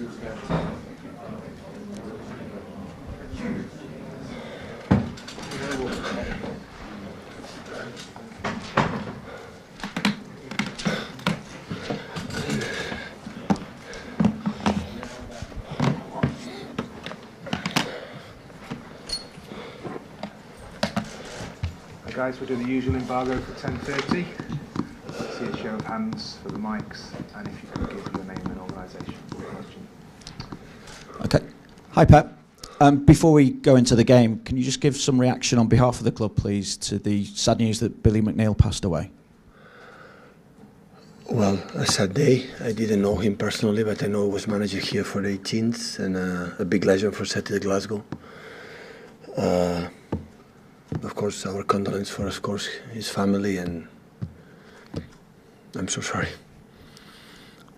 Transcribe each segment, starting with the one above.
Guys, we're doing the usual embargo for 10:30. Let's see a show of hands for the mics, and if you could give your name and organisation for the question. Okay. Hi, Pep. Before we go into the game, can you just give some reaction on behalf of the club, please, to the sad news that Billy McNeil passed away? Well, a sad day. I didn't know him personally, but I know he was manager here for the 18th and a big legend for Celtic Glasgow. Of course, our condolence for, of course, his family, and I'm so sorry.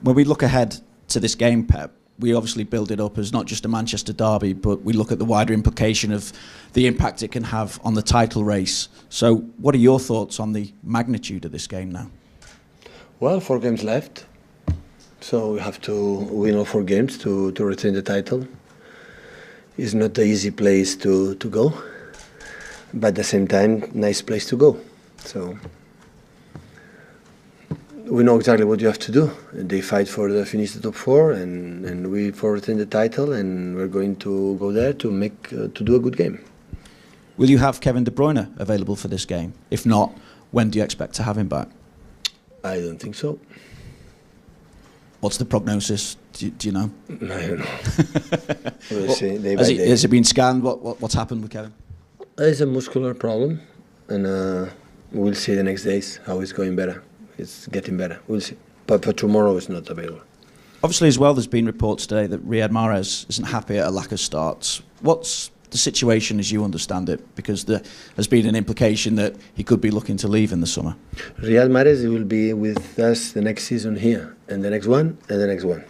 When we look ahead to this game, Pep, we obviously build it up as not just a Manchester derby, but we look at the wider implication of the impact it can have on the title race. So what are your thoughts on the magnitude of this game now? Well, 4 games left, so we have to win all 4 games to retain the title. It's not an easy place to go, but at the same time, nice place to go. So we know exactly what you have to do. They fight for the finish the top 4, and we for retain the title, and we're going to go there to do a good game. Will you have Kevin De Bruyne available for this game? If not, when do you expect to have him back? I don't think so. What's the prognosis? Do you know? I don't know. We'll see day by day. Has it been scanned? What's happened with Kevin? It's a muscular problem, and we'll see the next days how it's going better. It's getting better. We'll see. But for tomorrow, it's not available. Obviously, as well, there's been reports today that Riyad Mahrez isn't happy at a lack of starts. What's the situation as you understand it? Because there has been an implication that he could be looking to leave in the summer. Riyad Mahrez will be with us the next season here, and the next one, and the next one.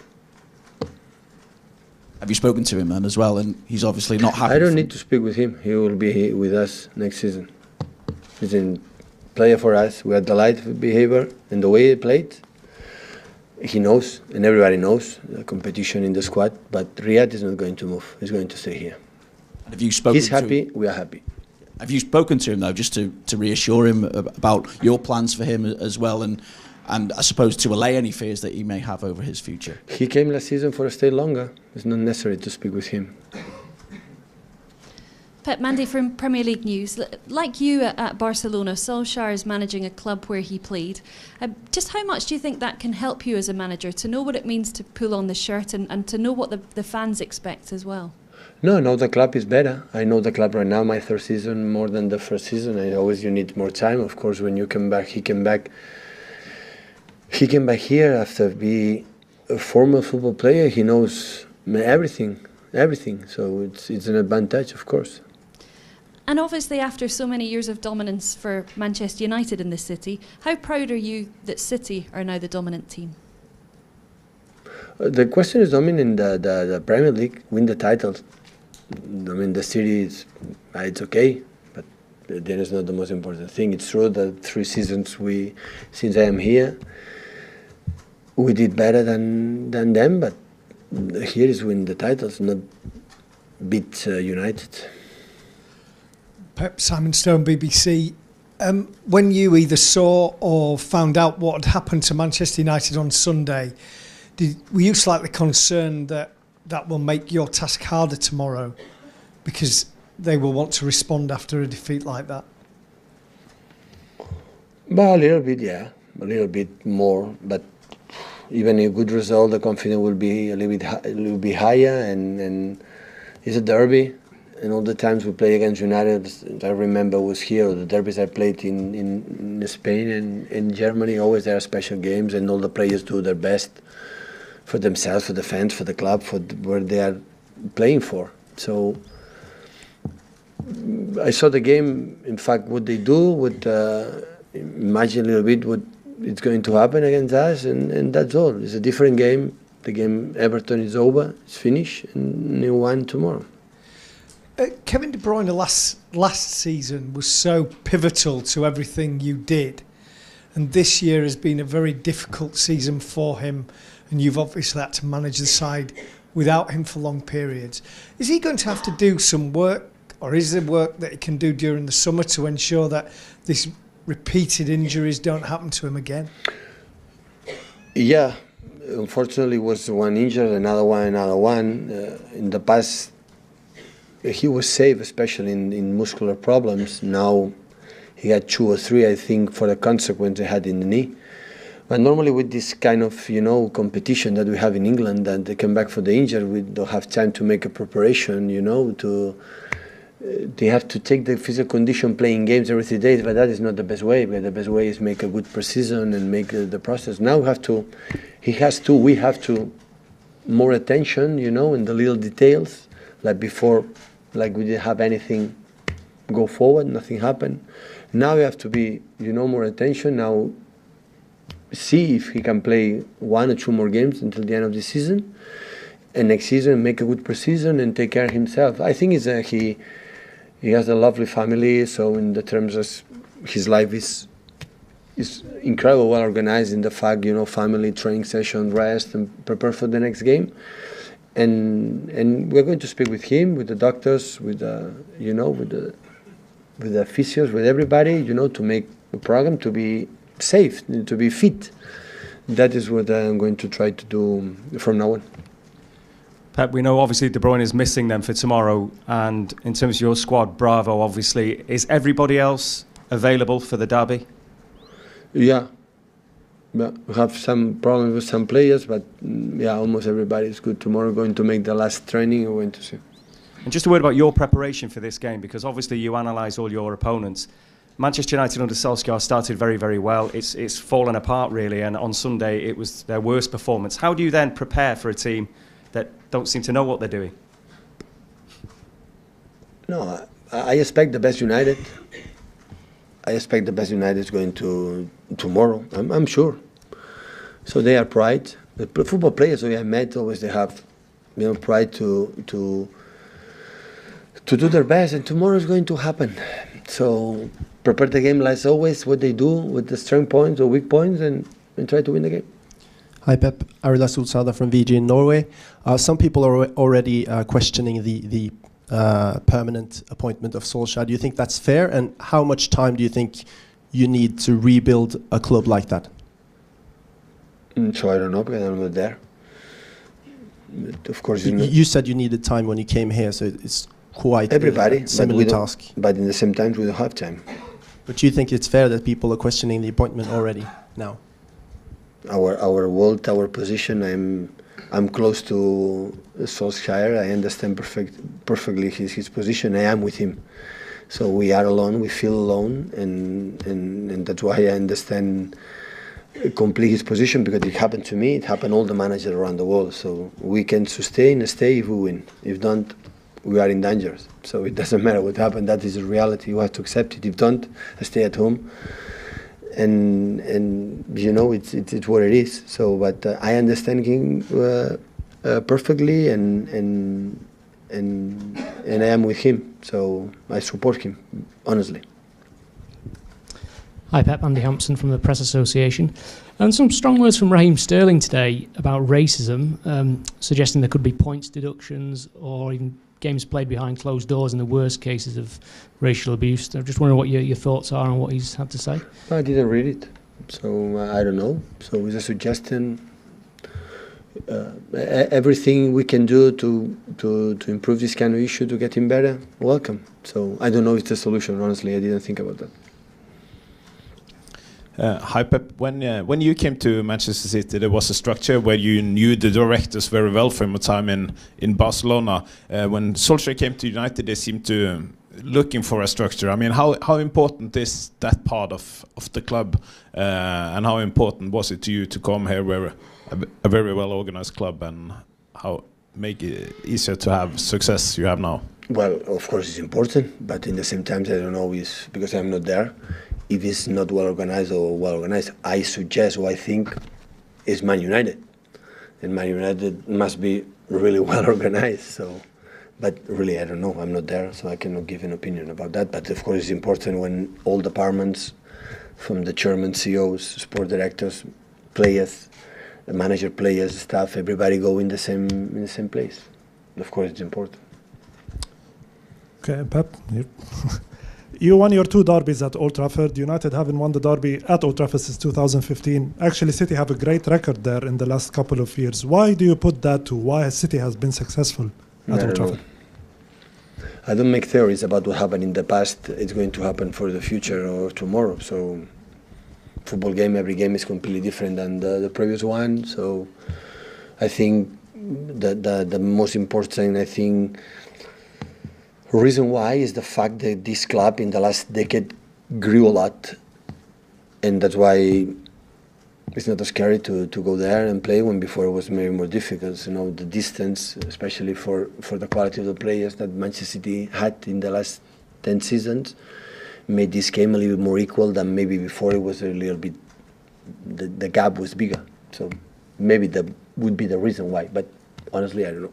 Have you spoken to him then as well? And he's obviously not happy. I don't need to speak with him. He will be with us next season. He's a player for us. We are delighted with behavior and the way he played. He knows, and everybody knows, the competition in the squad. But Riyad is not going to move. He's going to stay here. And have you spoken He's happy, we are happy. Have you spoken to him, though, just to reassure him about your plans for him as well, and I suppose to allay any fears that he may have over his future? He came last season for a stay longer. It's not necessary to speak with him. Pep, Mandy from Premier League News. Like you at Barcelona, Solskjaer is managing a club where he played. Just how much do you think that can help you as a manager, to know what it means to pull on the shirt and to know what the fans expect as well? No, I know the club is better. I know the club right now, my 3rd season, more than the 1st season. You need more time. Of course, when you come back, he came back here after being a former football player. He knows everything. So it's an advantage, of course. And obviously, after so many years of dominance for Manchester United in this city, how proud are you that City are now the dominant team? The question is dominant the Premier League, win the titles. I mean, the City, it's okay, but that is not the most important thing. It's true that 3 seasons since I am here, we did better than them, but here is win the titles, not beat United. Pep, Simon Stone, BBC. When you either saw or found out what had happened to Manchester United on Sunday, were you slightly concerned that will make your task harder tomorrow because they will want to respond after a defeat like that? Well, a little bit, yeah. A little bit more, but even a good result, the confidence will be a little bit higher, and it's a derby. And all the times we play against United, I remember was here, the derbies I played in Spain and in Germany, always there are special games, and all the players do their best for themselves, for the fans, for the club, for where they are playing for. So I saw the game, in fact, what they do, imagine a little bit what it's going to happen against us, and that's all. It's a different game. The game Everton is over, it's finished, and new one tomorrow. Kevin De Bruyne last season was so pivotal to everything you did, and this year has been a very difficult season for him, and you've obviously had to manage the side without him for long periods. Is he going to have to do some work, or is there work that he can do during the summer to ensure that these repeated injuries don't happen to him again? Yeah, unfortunately, was one injured, another one. In the past, he was safe, especially in muscular problems. Now he had 2 or 3, I think, for the consequence he had in the knee. But normally with this kind of, competition that we have in England, that they come back for the injury, we don't have time to make a preparation, they have to take the physical condition playing games every 3 days, but that is not the best way. But the best way is make a good precision and make the process. Now we have to, more attention, in the little details, like before, like we didn't have anything go forward, nothing happened. Now we have to be, more attention. Now see if he can play 1 or 2 more games until the end of the season, and next season make a good precision and take care of himself. I think he has a lovely family, so in the terms of his life is incredible, well organized in the fact, family, training session, rest, and prepare for the next game. And we're going to speak with him, with the doctors, with the physios, with everybody, to make a program to be safe, to be fit. That is what I'm going to try to do from now on. Pep, we know obviously De Bruyne is missing them for tomorrow, and in terms of your squad, Bravo, obviously, is everybody else available for the derby? Yeah. We have some problems with some players, but almost everybody is good. Tomorrow going to make the last training, we're going to see. And just a word about your preparation for this game, because obviously you analyse all your opponents. Manchester United under Solskjaer started very, very well. It's fallen apart really, and on Sunday it was their worst performance. How do you then prepare for a team that don't seem to know what they're doing? No, I expect the best United. I expect the best United is going to tomorrow. I'm sure. So they are pride. The football players we have met always they have, pride to do their best, and tomorrow is going to happen. So prepare the game as always, what they do with the strong points or weak points, and try to win the game. Hi Pep, Arila Sulsada from VG in Norway. Some people are already questioning the permanent appointment of Solskjaer. Do you think that's fair, and how much time do you think you need to rebuild a club like that? So I don't know, because I'm not there. But of course, you said you needed time when you came here, so it's quite everybody a similar task. But in the same time, we don't have time. But do you think it's fair that people are questioning the appointment already now? Our world, our position. I'm close to Solskjaer. I understand perfectly his position. I am with him. So we are alone. We feel alone, and that's why I understand complete his position, because it happened to me. It happened all the managers around the world. So we can stay if we win. If don't, we are in danger. So it doesn't matter what happened. That is the reality. You have to accept it. If don't, stay at home. And it's what it is. So, but I understand him perfectly, and I am with him. So I support him, honestly. Hi Pep, Andy Hampson from the Press Association. And some strong words from Raheem Sterling today about racism, suggesting there could be points deductions or even games played behind closed doors in the worst cases of racial abuse. I'm just wondering what your thoughts are on what he's had to say. I didn't read it, so I don't know. So it's a suggestion. Everything we can do to improve this kind of issue, to get him better, welcome. So I don't know if it's a solution, honestly. I didn't think about that. Hi Pep, when you came to Manchester City, there was a structure where you knew the directors very well from your time in Barcelona. When Solskjaer came to United, they seemed to looking for a structure. I mean, how important is that part of the club, and how important was it to you to come here where a very well organized club, and how make it easier to have success you have now? Well, of course it's important, but in the same time I don't know, is because I'm not there. If it's not well organized or well organized, I suggest or I think is Man United, and Man United must be really well organized. So, but really I don't know. I'm not there, so I cannot give an opinion about that. But of course it's important when all departments, from the chairman, CEOs, sport directors, players, the manager, players, staff, everybody go in the same place. Of course, it's important. Okay, Pep, here. You won your 2 derbies at Old Trafford. United haven't won the derby at Old Trafford since 2015. Actually, City have a great record there in the last couple of years. Why do you put that to why City has been successful at Old Trafford? I don't make theories about what happened in the past. It's going to happen for the future or tomorrow. So, football game, every game is completely different than the previous one. So, I think the most important, reason why is the fact that this club in the last decade grew a lot, and that's why it's not scary to go there and play when before it was maybe more difficult. You know, the distance, especially for the quality of the players that Manchester City had in the last 10 seasons, made this game a little bit more equal than maybe before. It was a little bit, the gap was bigger. So maybe that would be the reason why, but honestly, I don't know.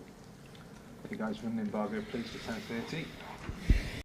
You guys run an embargo, please, for 10:30.